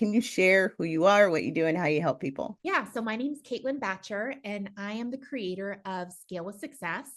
Can you share who you are, what you do, and how you help people? Yeah, so my name is Bacher, and I am the creator of Scale with Success.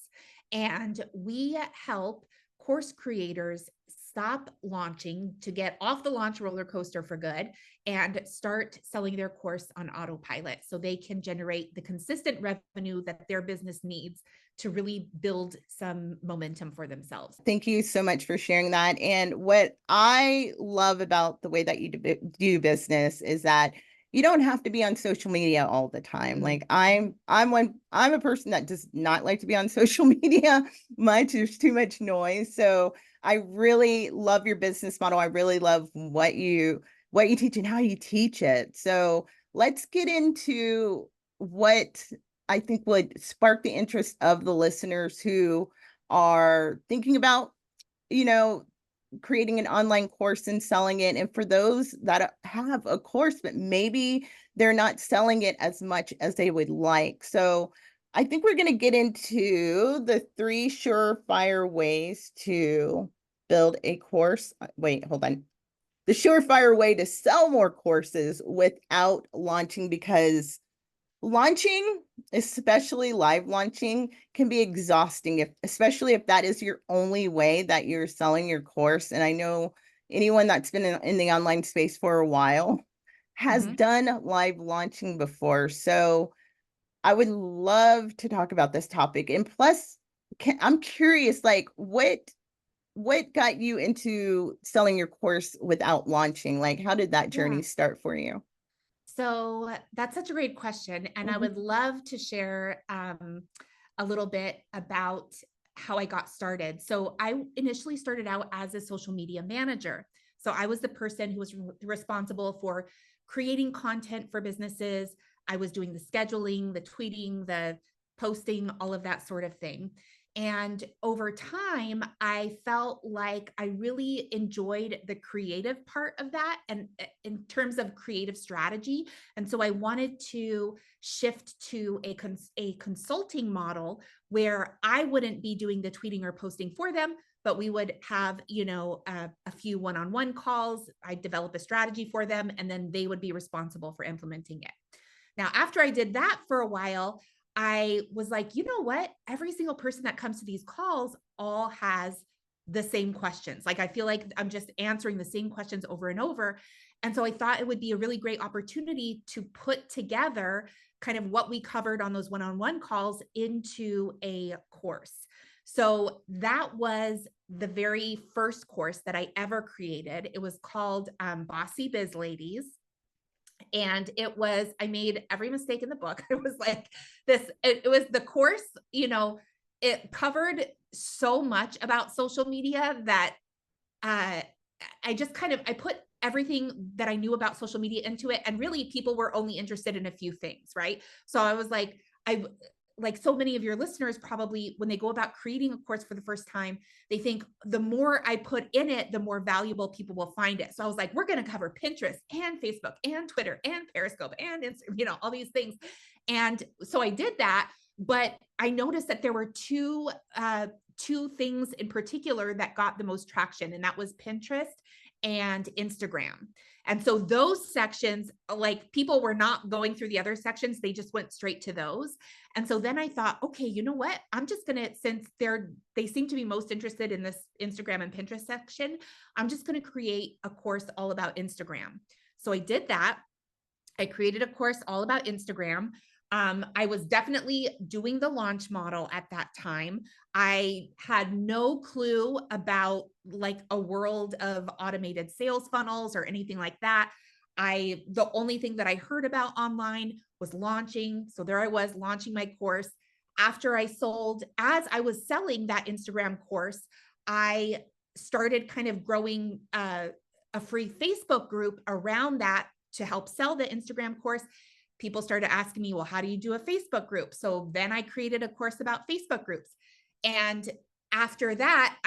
And we help course creators stop launching to get off the launch roller coaster for good and start selling their course on autopilot so they can generate the consistent revenue that their business needs to really build some momentum for themselves. Thank you so much for sharing that. And what I love about the way that you do business is that you don't have to be on social media all the time. Like I'm a person that does not like to be on social media much. There's too much noise. So I really love your business model. I really love what you teach and how you teach it. So let's get into what I think would spark the interest of the listeners who are thinking about, you know, creating an online course and selling it. And for those that have a course, but maybe they're not selling it as much as they would like. So I think we're going to get into the three surefire ways to build a course. Wait, hold on. The surefire way to sell more courses without launching, because launching, especially live launching, can be exhausting, especially if that is your only way that you're selling your course. And I know anyone that's been in the online space for a while has Mhm. done live launching before. So I would love to talk about this topic. And plus, I'm curious, like what got you into selling your course without launching? Like, how did that journey Yeah. start for you? So that's such a great question. And I Mhm. would love to share a little bit about how I got started. So I initially started out as a social media manager. So I was the person who was responsible for creating content for businesses. I was doing the scheduling, the tweeting, the posting, all of that sort of thing. And over time, I felt like I really enjoyed the creative part of that and in terms of creative strategy. And so I wanted to shift to a consulting model where I wouldn't be doing the tweeting or posting for them, but we would have, a few one-on-one calls. I develop a strategy for them, and then they would be responsible for implementing it. Now, after I did that for a while, I was like, you know what? Every single person that comes to these calls all has the same questions. Like, I feel like I'm just answering the same questions over and over. And so I thought it would be a really great opportunity to put together kind of what we covered on those one on one calls into a course. So that was the very first course that I ever created. It was called Bossy Biz Ladies, and I made every mistake in the book. It was like it was the course, it covered so much about social media that uh I just I put everything that I knew about social media into it, and really people were only interested in a few things, right? So I was I like so many of your listeners probably, when they go about creating a course for the first time, they think the more I put in it, the more valuable people will find it. So I was like, we're going to cover Pinterest and Facebook and Twitter and Periscope and Instagram, all these things. And so I did that, but I noticed that there were two things in particular that got the most traction, and that was Pinterest and Instagram. And so those sections, like, people were not going through the other sections, they just went straight to those. And so then I thought, okay, you know what? I'm just going to, since they seem to be most interested in this Instagram and Pinterest section, I'm just going to create a course all about Instagram. So I did that. I created a course all about Instagram. I was definitely doing the launch model at that time. I had no clue about like a world of automated sales funnels or anything like that. The only thing that I heard about online was launching. So there I was launching my course. As I was selling that Instagram course, I started kind of growing a free Facebook group around that to help sell the Instagram course. People started asking me, well, how do you do a Facebook group? So then I created a course about Facebook groups. And after that,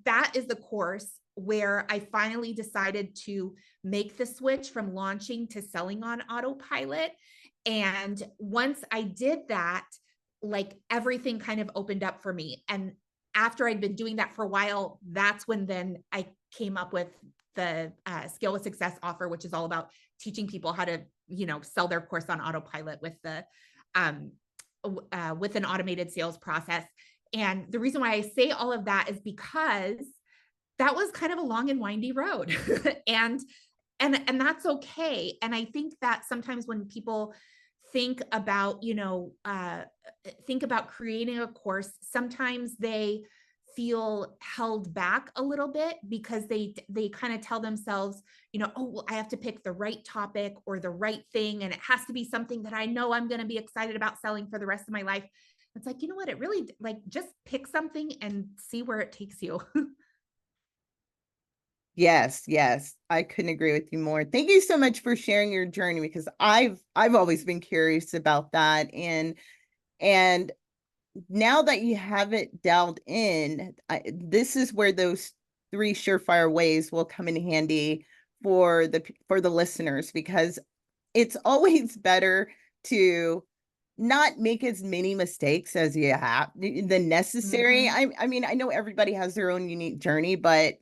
that is the course where I finally decided to make the switch from launching to selling on autopilot. And once I did that, like, everything kind of opened up for me. And after I'd been doing that for a while, that's when then I came up with Scale with Success offer, which is all about teaching people how to, sell their course on autopilot with with an automated sales process. And the reason why I say all of that is because that was kind of a long and windy road. and and that's okay. And I think that sometimes when people think about, think about creating a course, sometimes they feel held back a little bit because they kind of tell themselves, oh, well, I have to pick the right topic or the right thing, and it has to be something that I know I'm going to be excited about selling for the rest of my life. It's like, you know what, it really, like, just pick something and see where it takes you. Yes, yes. I couldn't agree with you more. Thank you so much for sharing your journey, because I've always been curious about that. And now that you have it dialed in, this is where those three surefire ways will come in handy for the listeners, because it's always better to not make as many mistakes as you have the necessary. Mhm. I mean, I know everybody has their own unique journey, but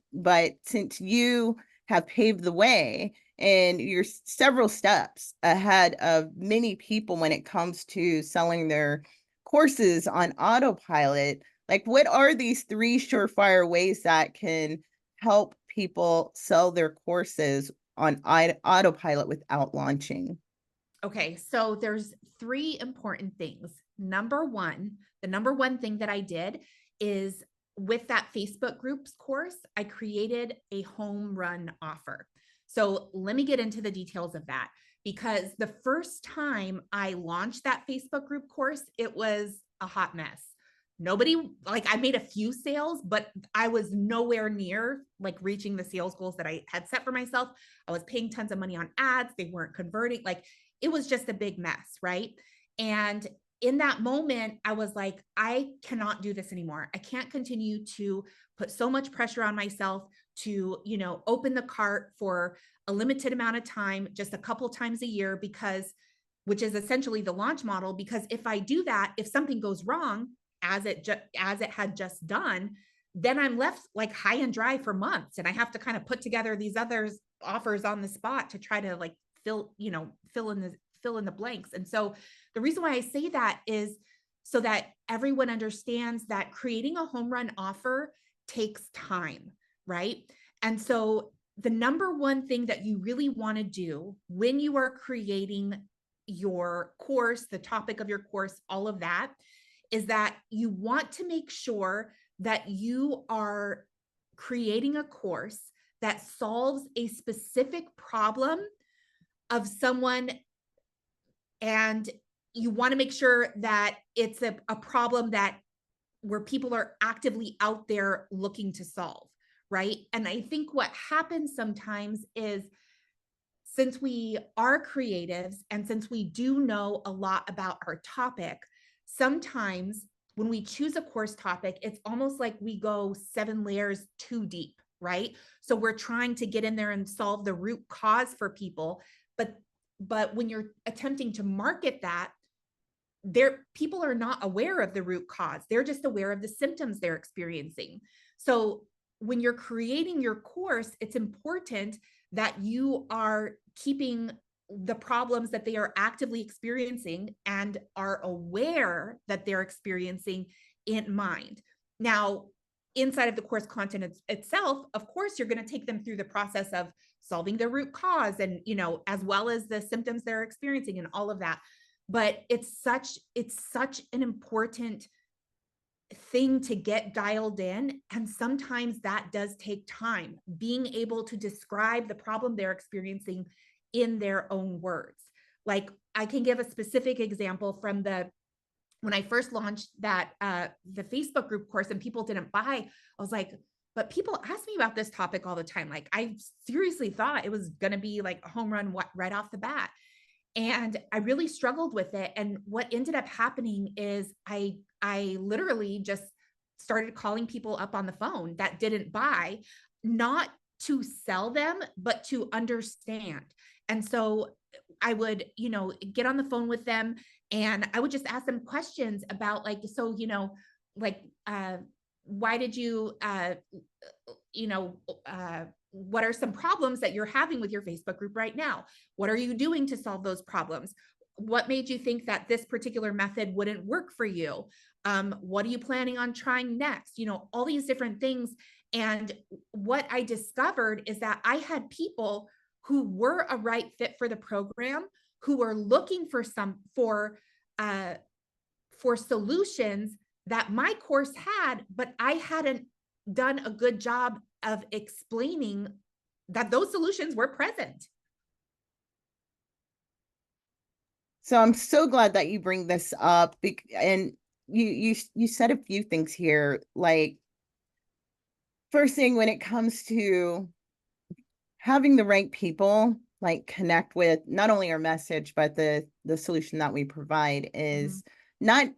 since you have paved the way and you're several steps ahead of many people when it comes to selling their courses on autopilot, like, what are these three surefire ways that can help people sell their courses on autopilot without launching? Okay, so there's three important things. Number one, the number one thing that I did is, with that Facebook groups course, I created a home run offer. So let me get into the details of that, because the first time I launched that Facebook group course, it was a hot mess. Nobody, like, I made a few sales, but I was nowhere near like reaching the sales goals that I had set for myself. I was paying tons of money on ads. They weren't converting. Like, it was just a big mess, right? And in that moment, I was like, I cannot do this anymore. I can't continue to put so much pressure on myself to, open the cart for a limited amount of time, just a couple times a year, because, which is essentially the launch model. Because if I do that, if something goes wrong, as it had just done, then I'm left like high and dry for months, and I have to kind of put together these other offers on the spot to try to like fill in the blanks. And so the reason why I say that is so that everyone understands that creating a home run offer takes time, right? And so the number one thing that you really want to do when you are creating your course, the topic of your course, all of that, is that you want to make sure that you are creating a course that solves a specific problem of someone, and you want to make sure that it's a problem that where people are actively out there looking to solve, right? And I think what happens sometimes is, since we are creatives and since we do know a lot about our topic, sometimes when we choose a course topic, it's almost like we go 7 layers too deep, right? So we're trying to get in there and solve the root cause for people, but when you're attempting to market that, people are not aware of the root cause. They're just aware of the symptoms they're experiencing. So when you're creating your course, it's important that you are keeping the problems that they are actively experiencing and are aware that they're experiencing in mind. Now, inside of the course content itself, of course, you're going to take them through the process of solving the root cause, and, as well as the symptoms they're experiencing and all of that. But it's such an important thing to get dialed in. And sometimes that does take time, being able to describe the problem they're experiencing in their own words. Like, I can give a specific example from when I first launched that, the Facebook group course, and people didn't buy. I was like, but people ask me about this topic all the time. Like, I seriously thought it was going to be like a home run right off the bat. And I really struggled with it. And what ended up happening is I literally just started calling people up on the phone that didn't buy, not to sell them, but to understand. And so I would, get on the phone with them, and I would just ask them questions about, like, so, like, why did you, what are some problems that you're having with your Facebook group right now? What are you doing to solve those problems? What made you think that this particular method wouldn't work for you? What are you planning on trying next? All these different things. And what I discovered is that I had people who were a right fit for the program, who were looking for solutions that my course had, but I hadn't done a good job of explaining that those solutions were present. So I'm so glad that you bring this up, and you said a few things here. Like, first thing, when it comes to having the right people like connect with not only our message but the solution that we provide, is not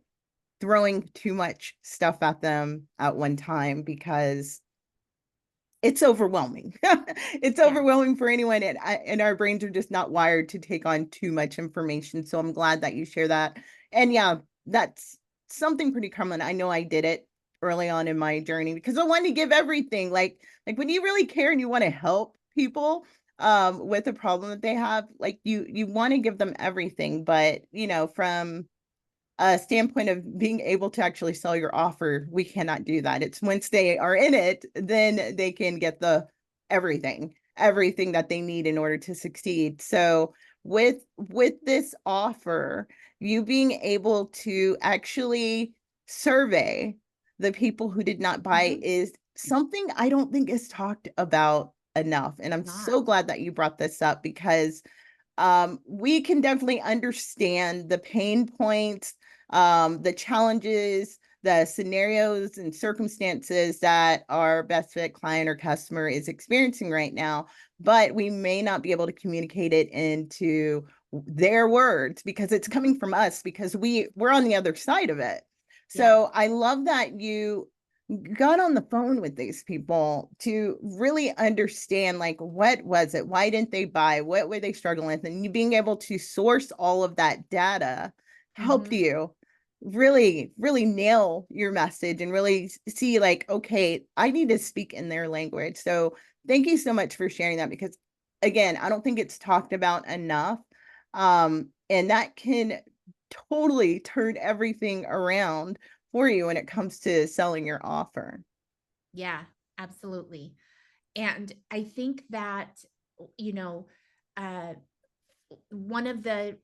throwing too much stuff at them at one time, because it's overwhelming. It's Yeah. overwhelming for anyone, and our brains are just not wired to take on too much information. So I'm glad that you share that. And yeah, that's something pretty common. I know I did it early on in my journey because I wanted to give everything. Like when you really care and you want to help people with a problem that they have, like you want to give them everything. But from a standpoint of being able to actually sell your offer, we cannot do that. It's once they are in it, then they can get the everything that they need in order to succeed. So with this offer, you being able to actually survey the people who did not buy is something I don't think is talked about enough. And I'm Not. so glad that you brought this up, because we can definitely understand the pain points, the challenges, the scenarios and circumstances that our best fit client or customer is experiencing right now, but we may not be able to communicate it into their words because it's coming from us, because we're on the other side of it. Yeah. So I love that you got on the phone with these people to really understand, like, what was it, why didn't they buy, what were they struggling with, and you being able to source all of that data helped you really nail your message and really see, like, okay, I need to speak in their language. So thank you so much for sharing that, because again, I don't think it's talked about enough, and that can totally turn everything around for you when it comes to selling your offer. Yeah, absolutely. And I think that, you know, uh, one of the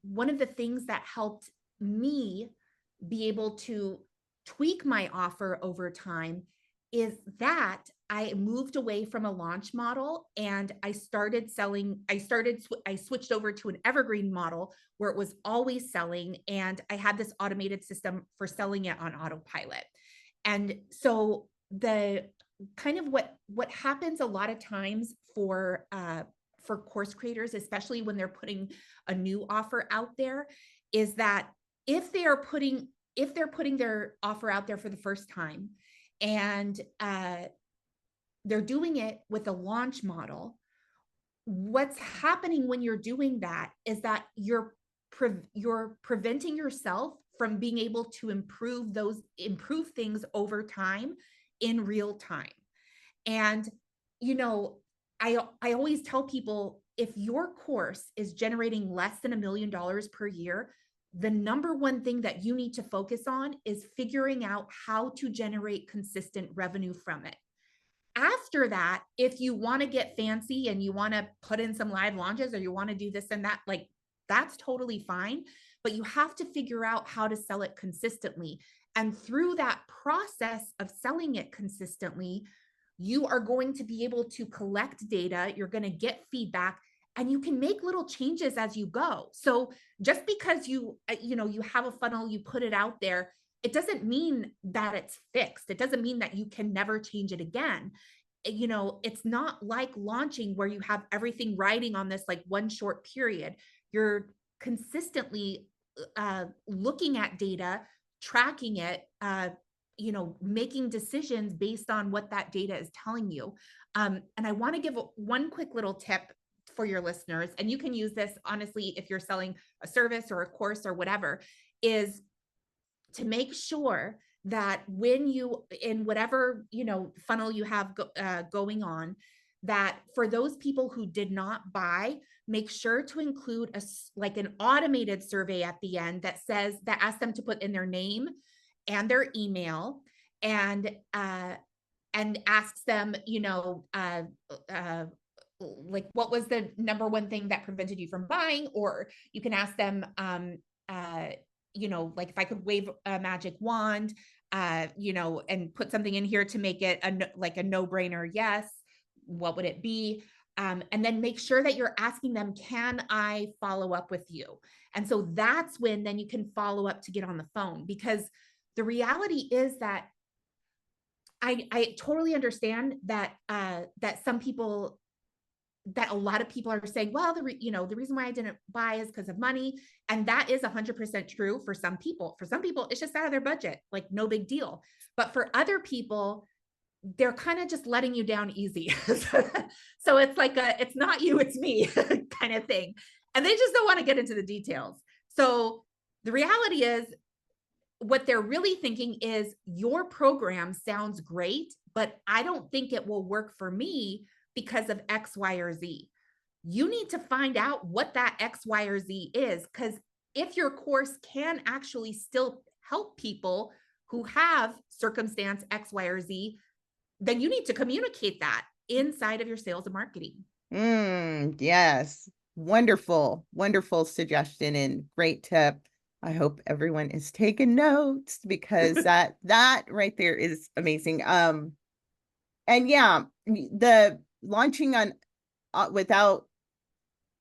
things that helped me be able to tweak my offer over time is that I moved away from a launch model and I switched over to an evergreen model where it was always selling, and I had this automated system for selling it on autopilot. And so the kind of what happens a lot of times for course creators, especially when they're putting a new offer out there, is that if they are putting if they're putting their offer out there for the first time, and they're doing it with a launch model, what's happening when you're doing that is that you're preventing yourself from being able to improve things over time in real time. And you know, I always tell people, if your course is generating less than $1 million per year, the number one thing that you need to focus on is figuring out how to generate consistent revenue from it. After that, if you want to get fancy and you want to put in some live launches or you want to do this and that, like, that's totally fine. But you have to figure out how to sell it consistently. And through that process of selling it consistently, you are going to be able to collect data, you're going to get feedback, and you can make little changes as you go. So just because you have a funnel, you put it out there, it doesn't mean that it's fixed. It doesn't mean that you can never change it again. It's not like launching where you have everything riding on this like one short period. You're consistently looking at data, tracking it, making decisions based on what that data is telling you. And I want to give one quick little tip for your listeners, and you can use this honestly if you're selling a service or a course or whatever, is to make sure that when you, in whatever, funnel you have going on, that for those people who did not buy, make sure to include like an automated survey at the end that asks them to put in their name and their email, and asks them, like, what was the number one thing that prevented you from buying? Or you can ask them, like, if I could wave a magic wand, and put something in here to make it like a no-brainer yes, what would it be? And then make sure that you're asking them, can I follow up with you? And so that's when then you can follow up to get on the phone, because the reality is that I totally understand that that a lot of people are saying, well, the reason why I didn't buy is because of money. And that is 100% true for some people. For some people, it's just out of their budget, like no big deal. But for other people, they're kind of just letting you down easy. So it's like it's not you, it's me kind of thing. And they just don't want to get into the details. So the reality is, what they're really thinking is, your program sounds great, but I don't think it will work for me because of X, Y, or Z. You need to find out what that X, Y, or Z is, because if your course can actually still help people who have circumstance X, Y, or Z, then you need to communicate that inside of your sales and marketing. Yes. Wonderful, wonderful suggestion and great tip. I hope everyone is taking notes, because that right there is amazing. And yeah, the launching on without,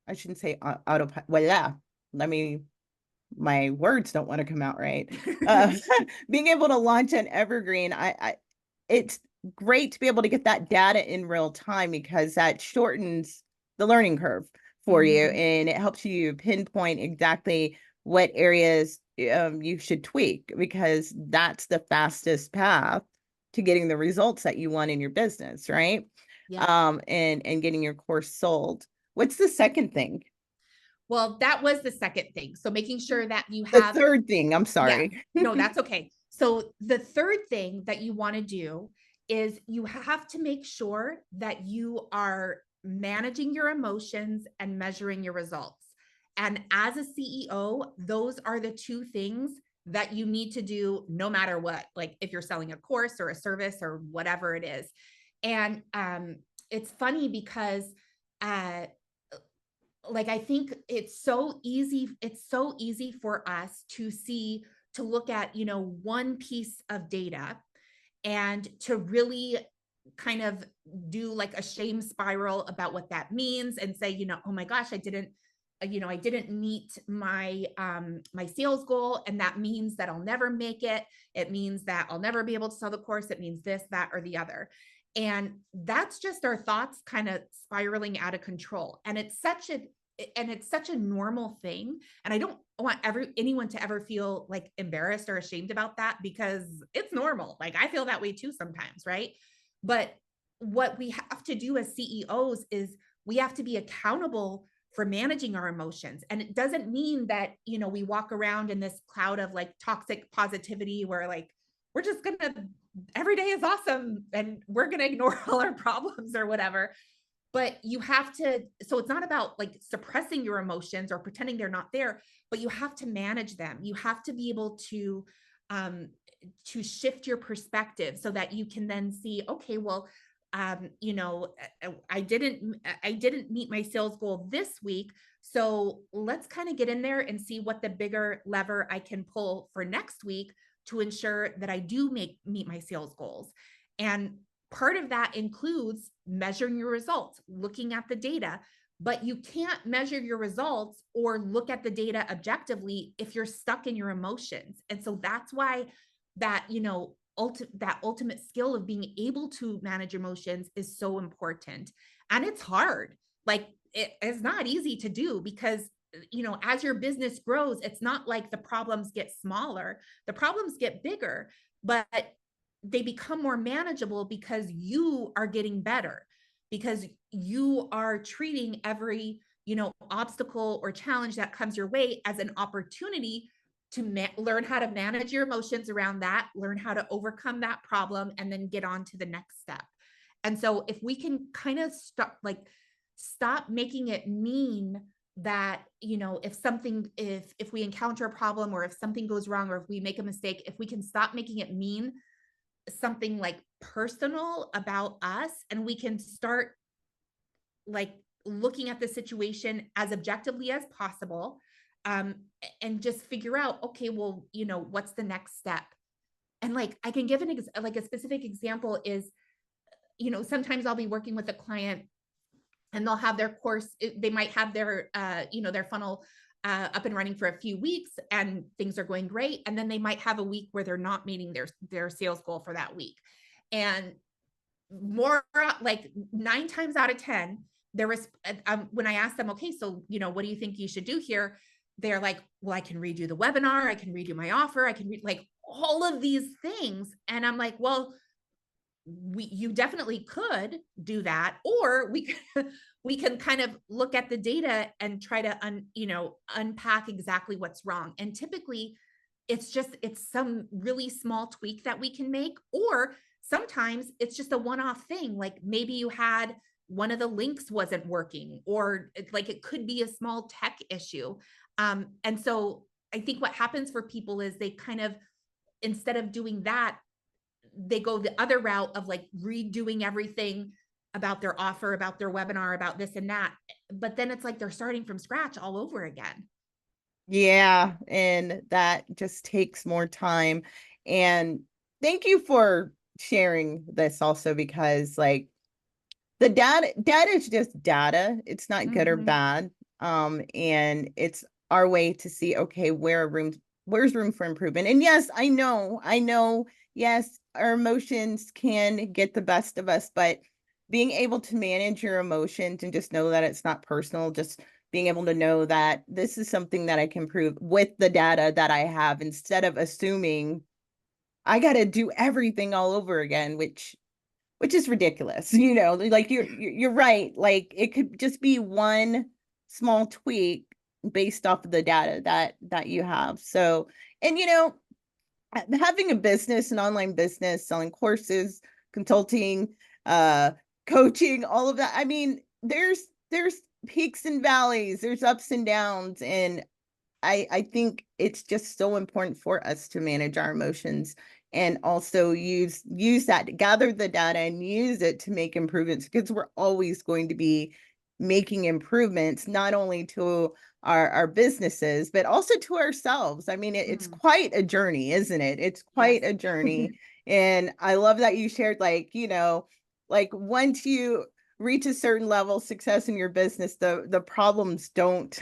I shouldn't say autopilot. Well, yeah, my words don't want to come out right. Being able to launch an evergreen, it's great to be able to get that data in real time, because that shortens the learning curve for you, and it helps you pinpoint exactly what areas you should tweak, because that's the fastest path to getting the results that you want in your business, right? Yeah. And getting your course sold. What's the second thing? Well, that was the second thing. So making sure that you The have, third thing, I'm yeah, sorry. no, that's okay. So the third thing that you want to do is you have to make sure that you are managing your emotions and measuring your results. And as a CEO, those are the two things that you need to do no matter what, like if you're selling a course or a service or whatever it is. And it's funny because uh, like, I think it's so easy for us to look at, one piece of data, and to really kind of do like a shame spiral about what that means, and say, oh my gosh, I didn't meet my sales goal, and that means that I'll never make it. It means that I'll never be able to sell the course. It means this, that, or the other. And that's just our thoughts kind of spiraling out of control. And it's such a normal thing. And I don't want anyone to ever feel like embarrassed or ashamed about that, because it's normal. Like, I feel that way too sometimes, right? But what we have to do as CEOs is we have to be accountable for managing our emotions. And it doesn't mean that, we walk around in this cloud of like toxic positivity, where like, we're just gonna, every day is awesome and we're gonna ignore all our problems or whatever. But you have to, so it's not about like suppressing your emotions or pretending they're not there, but you have to manage them. You have to be able to shift your perspective so that you can then see, okay, well, I didn't meet my sales goal this week. So let's kind of get in there and see what the bigger lever I can pull for next week to ensure that I do meet my sales goals. And part of that includes measuring your results, looking at the data, but you can't measure your results or look at the data objectively if you're stuck in your emotions. And so that's why that, that ultimate skill of being able to manage emotions is so important. And it's hard. Like, it's not easy to do, because as your business grows, it's not like the problems get smaller, the problems get bigger, but they become more manageable because you are getting better, because you are treating every obstacle or challenge that comes your way as an opportunity to learn how to manage your emotions around that, learn how to overcome that problem, and then get on to the next step. And so if we can kind of stop making it mean that, if we encounter a problem, or if something goes wrong, or if we make a mistake, if we can stop making it mean something like personal about us, and we can start like looking at the situation as objectively as possible, um, and just figure out, okay, well, what's the next step? And like, I can give like a specific example is, sometimes I'll be working with a client and they'll have their course, they might have their funnel up and running for a few weeks and things are going great. And then they might have a week where they're not meeting their sales goal for that week. And more like 9 times out of 10, there was, when I asked them, okay, so, what do you think you should do here? They're like, well, I can redo the webinar. I can redo my offer. I can like all of these things. And I'm like, well, you definitely could do that, or we can kind of look at the data and try to unpack exactly what's wrong. And typically it's some really small tweak that we can make, or sometimes it's just a one-off thing. Like maybe you had one of the links wasn't working, or like it could be a small tech issue. And so I think what happens for people is they kind of, instead of doing that, they go the other route of like redoing everything about their offer, about their webinar, about this and that. But then it's like they're starting from scratch all over again. Yeah, and that just takes more time. And thank you for sharing this also, because like the data is just data. It's not good or bad. And it's our way to see, okay, where's room for improvement. And yes, I know, yes, our emotions can get the best of us, but being able to manage your emotions and just know that it's not personal, just being able to know that this is something that I can prove with the data that I have, instead of assuming I got to do everything all over again, which is ridiculous. Like you're right. Like it could just be one small tweak based off of the data that you have. So, and having a business, an online business, selling courses, consulting, uh, coaching, all of that. I mean, there's peaks and valleys, there's ups and downs, and I think it's just so important for us to manage our emotions, and also use that, gather the data and use it to make improvements, because we're always going to be making improvements, not only to our businesses, but also to ourselves. I mean, it's quite a journey, isn't it? It's quite a journey. And I love that you shared, like, like once you reach a certain level of success in your business, the problems don't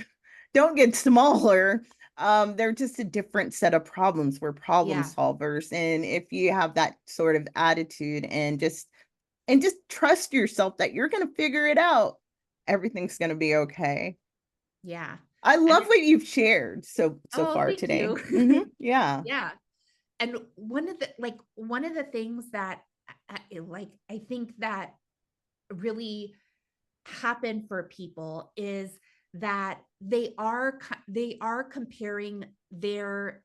get smaller. They're just a different set of problems. We're problem solvers. And if you have that sort of attitude and just trust yourself that you're going to figure it out, everything's going to be okay. Yeah. I And love what you've shared so oh, far thank today. you. Yeah. Yeah. And one of the things that I think that really happen for people is that they are comparing their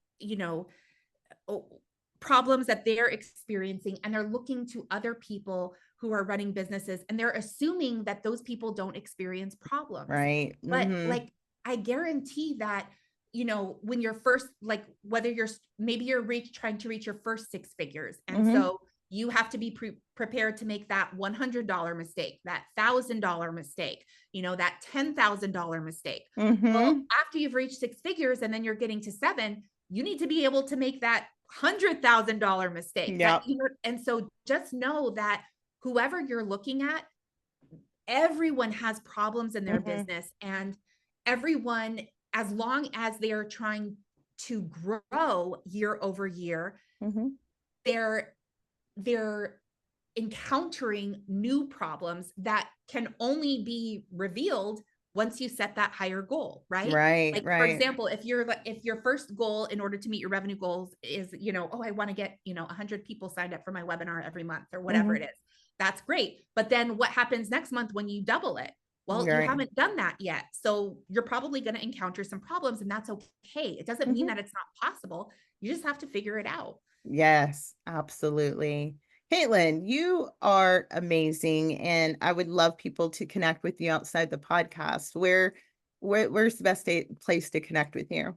problems that they're experiencing, and they're looking to other people who are running businesses, and they're assuming that those people don't experience problems. Right. But like, I guarantee that when you're first, like, whether you're trying to reach your first 6 figures, and so you have to be prepared to make that $100 mistake, that $1,000 mistake, that $10,000 mistake. Well, after you've reached 6 figures and then you're getting to 7, you need to be able to make that $100,000 mistake. Yep. And so just know that whoever you're looking at, everyone has problems in their business, and everyone, as long as they are trying to grow year over year, they're encountering new problems that can only be revealed once you set that higher goal, right? Right. Like, for example, if your first goal in order to meet your revenue goals is, oh, I want to get, 100 people signed up for my webinar every month, or whatever it is. That's great. But then what happens next month when you double it? Well, you Right. haven't done that yet. So you're probably going to encounter some problems, and that's okay. It doesn't mean Mhm. that it's not possible. You just have to figure it out. Yes, absolutely. Caitlin, you are amazing, and I would love people to connect with you outside the podcast. Where's the best place to connect with you?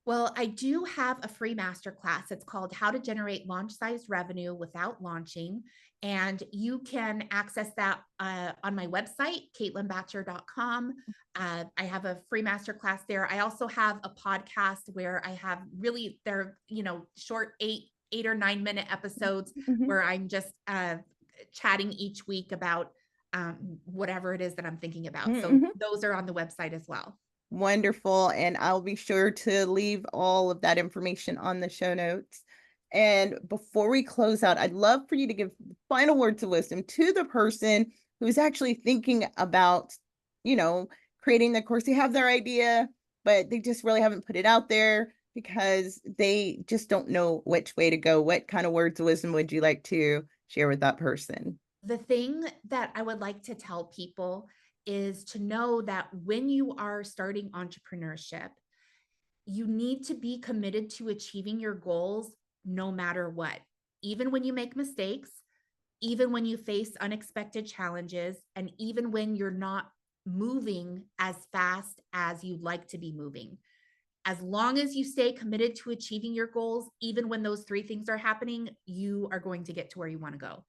Well, I do have a free masterclass. It's called How to Generate Launch Size Revenue Without Launching. And you can access that on my website, caitlinbacher.com. I have a free masterclass there. I also have a podcast where I have really, they're, short 8 or 9 minute episodes Mhm. where I'm just chatting each week about whatever it is that I'm thinking about. So Mhm. those are on the website as well. Wonderful. And I'll be sure to leave all of that information on the show notes. And before we close out, I'd love for you to give final words of wisdom to the person who's actually thinking about, you know, creating the course. They have their idea, but they just really haven't put it out there because they just don't know which way to go. What kind of words of wisdom would you like to share with that person? The thing that I would like to tell people is to know that when you are starting entrepreneurship, you need to be committed to achieving your goals no matter what. Even when you make mistakes, even when you face unexpected challenges, and even when you're not moving as fast as you'd like to be moving. As long as you stay committed to achieving your goals, even when those three things are happening, you are going to get to where you want to go.